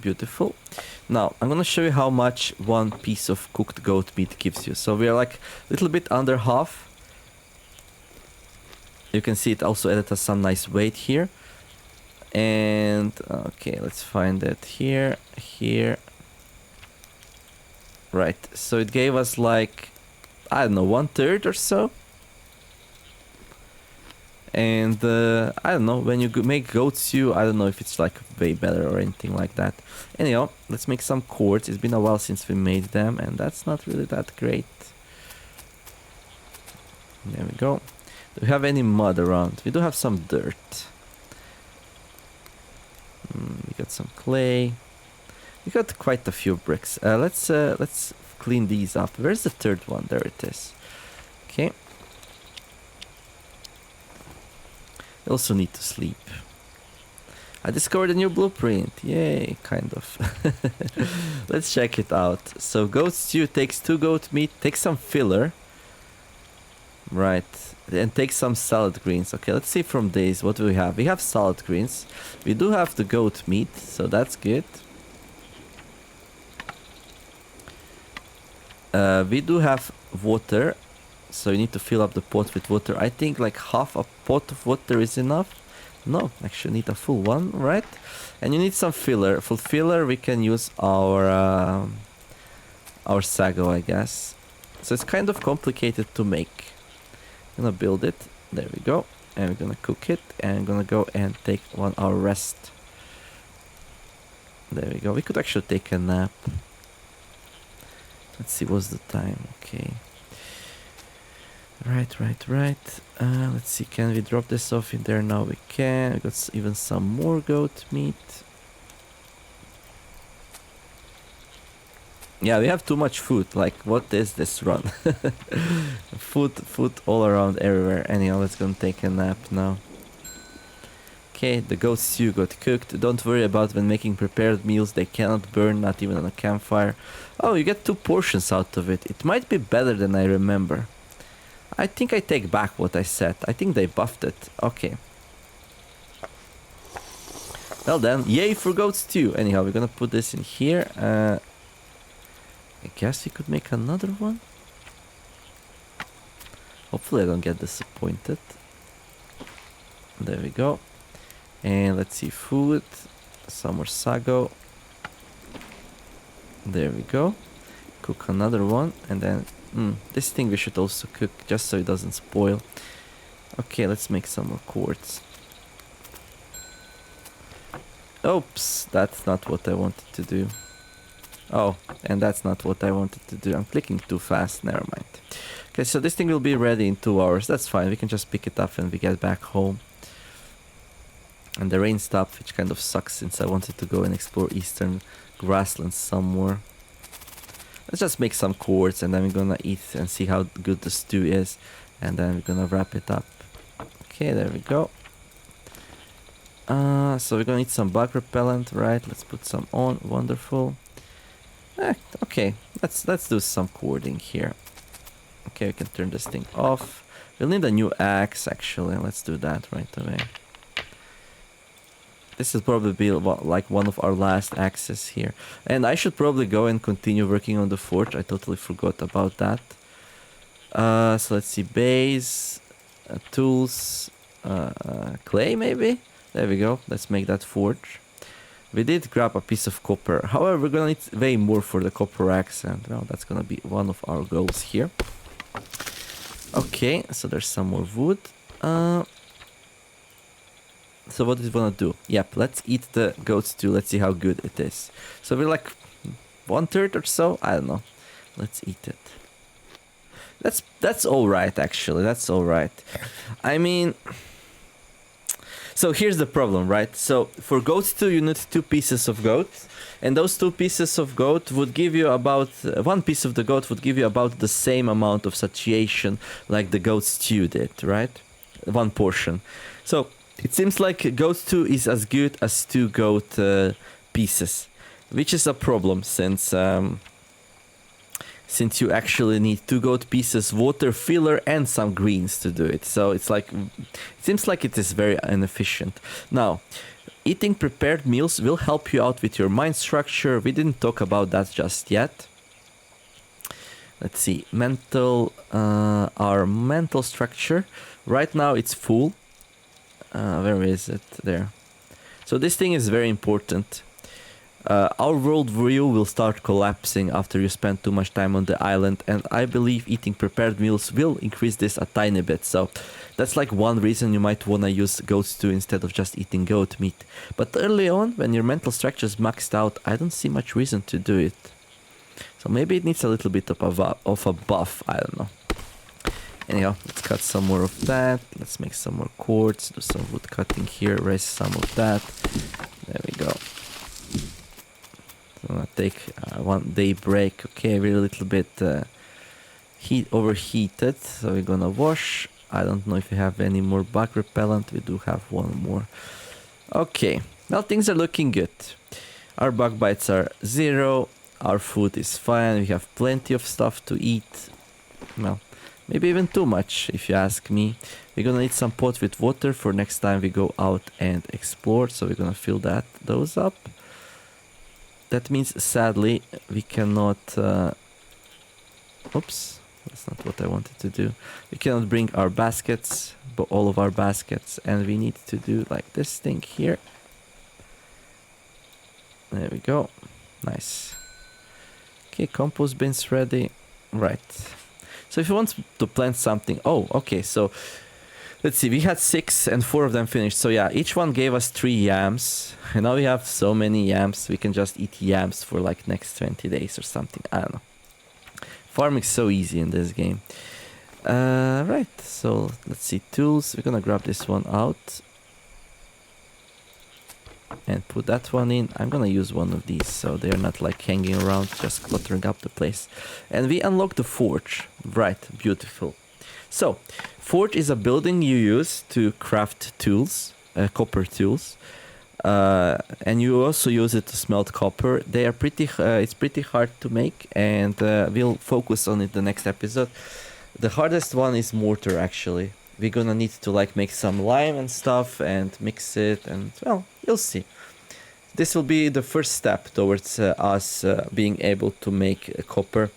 Beautiful. Now, I'm gonna show you how much one piece of cooked goat meat gives you. So we're like a little bit under half. You can see it also added us some nice weight here. And, okay, let's find it here, here. Right, so it gave us like, I don't know, 1/3 or so. And I don't know, when you make goat stew, I don't know if it's like way better or anything like that. Anyhow, let's make some cords. It's been a while since we made them, and that's not really that great. There we go. Do we have any mud around? We do have some dirt. We got some clay. We got quite a few bricks. Let's clean these up. Where's the third one? There it is. Okay. I also need to sleep. I discovered a new blueprint. Yay, kind of. Let's check it out. So goat stew takes 2 goat meat, take some filler. Right. And take some salad greens. Okay, let's see from these what do we have. We have salad greens. We do have the goat meat, so that's good. We do have water. So you need to fill up the pot with water. I think like half a pot of water is enough. No, actually need a full one, right? And you need some filler. For filler, we can use our sago, I guess. So it's kind of complicated to make. I'm gonna build it. There we go. And we're gonna cook it. And I'm gonna go and take 1 hour rest. There we go. We could actually take a nap. Let's see, what's the time? Okay. Right. Let's see, can we drop this off in there? Now we can. We got even some more goat meat. Yeah, we have too much food. Like, what is this run? Food all around everywhere. Anyhow, let's go and take a nap now. Okay, the goat stew got cooked. Don't worry about when making prepared meals. They cannot burn, not even on a campfire. Oh, you get 2 portions out of it. It might be better than I remember. I think I take back what I said. I think they buffed it. Okay. Well then, yay for goat stew. Anyhow, we're gonna put this in here. I guess we could make another one. Hopefully I don't get disappointed. There we go. And let's see, food. Some more sago. There we go. Cook another one. And then, this thing we should also cook just so it doesn't spoil. Okay, let's make some more quartz. Oops, that's not what I wanted to do. Oh, and that's not what I wanted to do. I'm clicking too fast, never mind. Okay, so this thing will be ready in 2 hours. That's fine, we can just pick it up when we get back home. And the rain stopped, which kind of sucks since I wanted to go and explore eastern grasslands some more. Let's just make some quartz and then we're gonna eat and see how good the stew is. And then we're gonna wrap it up. Okay, there we go. So we're gonna need some bug repellent, right? Let's put some on. Wonderful. Okay, let's do some cording here. Okay, we can turn this thing off. We'll need a new axe actually. Let's do that right away. This is probably be like one of our last axes here. And I should probably go and continue working on the forge. I totally forgot about that. So let's see, base, tools, clay maybe? There we go, let's make that forge. We did grab a piece of copper. However, we're gonna need way more for the copper axe, and well, that's gonna be one of our goals here. Okay, so there's some more wood. So what do we wanna do? Yep, let's eat the goat stew. Let's see how good it is. So we're like 1/3 or so. I don't know. Let's eat it. That's all right actually. That's all right. I mean. So here's the problem, right? So for goat stew, you need 2 pieces of goat, and those 2 pieces of goat would give you about 1 piece of the goat would give you about the same amount of satiation like the goat stew did, right? 1 portion. So it seems like goat stew is as good as 2 goat pieces, which is a problem since you actually need 2 goat pieces, water, filler, and some greens to do it. So it's like, it seems like it is very inefficient. Now, eating prepared meals will help you out with your mind structure. We didn't talk about that just yet. Let's see, our mental structure. Right now it's full. Where is it? There. So this thing is very important. Our worldview will start collapsing after you spend too much time on the island, and I believe eating prepared meals will increase this a tiny bit. So that's like one reason you might want to use goat stew instead of just eating goat meat. But early on, when your mental structure is maxed out, I don't see much reason to do it. So maybe it needs a little bit of a buff, I don't know. Anyhow, let's cut some more of that. Let's make some more cords, do some wood cutting here, erase some of that. There we go. I'm gonna take 1 day break. Okay, we're a little bit overheated, so we're gonna wash. I don't know if we have any more bug repellent. We do have 1 more. Okay, well, things are looking good. Our bug bites are 0. Our food is fine. We have plenty of stuff to eat. Well, maybe even too much, if you ask me. We're gonna need some pot with water for next time we go out and explore. So we're gonna fill those up. That means, sadly, we cannot... oops, that's not what I wanted to do. We cannot bring our baskets, but all of our baskets, and we need to do like this thing here. There we go. Nice. Okay, compost bin's ready. Right. So if you want to plant something... Oh, okay, so... Let's see, we had 6 and 4 of them finished. So yeah, each one gave us 3 yams. And now we have so many yams, we can just eat yams for like next 20 days or something. I don't know. Farming's so easy in this game. Right, so let's see, tools. We're gonna grab this one out. and put that one in. I'm gonna use one of these so they're not like hanging around, just cluttering up the place. And we unlock the forge. Right, beautiful. So, forge is a building you use to craft tools, copper tools. And you also use it to smelt copper. They are it's pretty hard to make, and we'll focus on it the next episode. The hardest one is mortar, actually. We're gonna need to like make some lime and stuff and mix it, and well, you'll see. This will be the first step towards us being able to make copper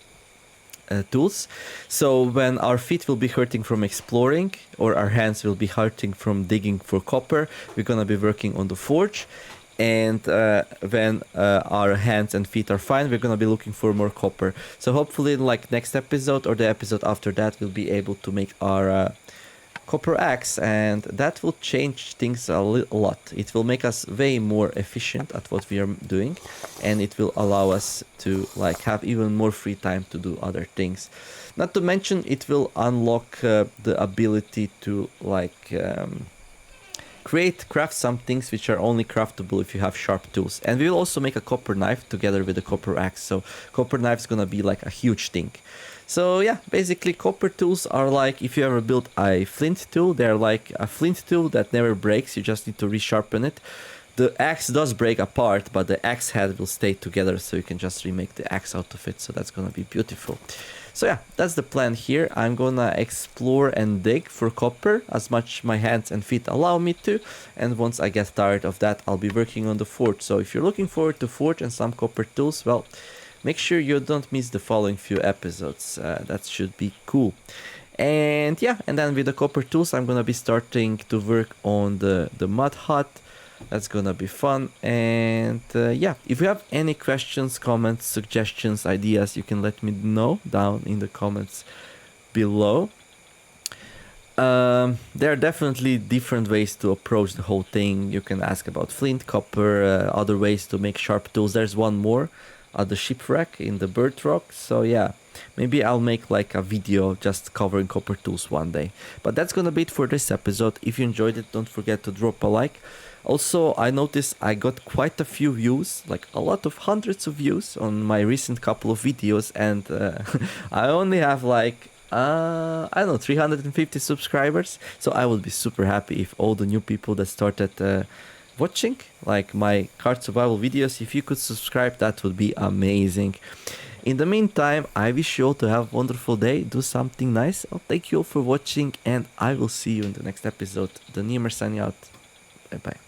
tools. So when our feet will be hurting from exploring, or our hands will be hurting from digging for copper, we're gonna be working on the forge. And when our hands and feet are fine, we're gonna be looking for more copper. So hopefully, like next episode or the episode after that, we'll be able to make our copper axe, and that will change things a lot. It will make us way more efficient at what we are doing, and it will allow us to like have even more free time to do other things. Not to mention, it will unlock the ability to like craft some things which are only craftable if you have sharp tools. And we will also make a copper knife together with a copper axe, so copper knife is gonna be like a huge thing. So yeah, basically copper tools are like, if you ever built a flint tool, they're like a flint tool that never breaks, you just need to resharpen it. The axe does break apart, but the axe head will stay together, so you can just remake the axe out of it, so that's gonna be beautiful. So yeah, that's the plan here. I'm gonna explore and dig for copper as much my hands and feet allow me to, and once I get tired of that, I'll be working on the forge. So if you're looking forward to forge and some copper tools, well, make sure you don't miss the following few episodes. That should be cool. And yeah, and then with the copper tools, I'm gonna be starting to work on the mud hut. That's gonna be fun. And yeah, if you have any questions, comments, suggestions, ideas, you can let me know down in the comments below. There are definitely different ways to approach the whole thing. You can ask about flint, copper, other ways to make sharp tools. There's one more at the shipwreck in the bird rock. So yeah, maybe I'll make like a video just covering copper tools one day. But that's gonna be it for this episode. If you enjoyed it, don't forget to drop a like. Also, I noticed I got quite a few views, like a lot of hundreds of views on my recent couple of videos, and I only have like I don't know, 350 subscribers. So I would be super happy if all the new people that started watching like my card survival videos, if you could subscribe, that would be amazing. In the meantime, I wish you all to have a wonderful day, do something nice. I'll thank you all for watching, and I will see you in the next episode. The Nemer signing out. Bye bye.